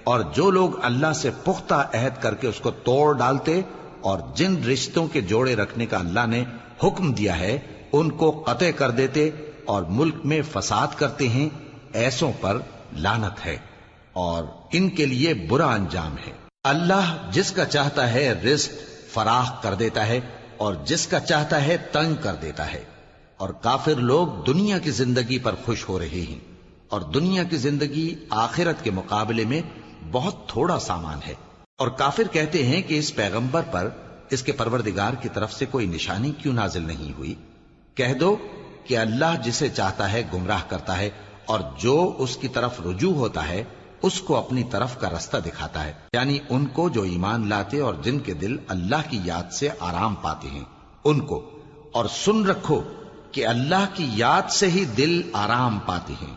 और जो लोग अल्लाह से पुख्ता अहद करके उसको तोड़ डालते और जिन रिश्तों के जोड़े रखने का अल्लाह ने हुक्म दिया है उनको कतई कर देते और मुल्क में फसाद करते हैं, ऐसों पर लानत है और इनके लिए बुरा अंजाम है। अल्लाह जिसका चाहता है रिज्क फराख कर देता है और जिसका चाहता है तंग कर देता है। और काफिर लोग दुनिया की जिंदगी पर खुश हो रहे हैं और दुनिया की जिंदगी आखिरत के मुकाबले में बहुत थोड़ा सामान है। और काफिर कहते हैं कि इस पैगंबर पर इसके परवरदिगार की तरफ से कोई निशानी क्यों नाजिल नहीं हुई। कह दो कि अल्लाह जिसे चाहता है गुमराह करता है और जो उसकी तरफ रुजू होता है उसको अपनी तरफ का रास्ता दिखाता है, यानी उनको जो ईमान लाते और जिनके दिल अल्लाह की याद से आराम पाते हैं उनको। और सुन रखो कि अल्लाह की याद से ही दिल आराम पाते हैं।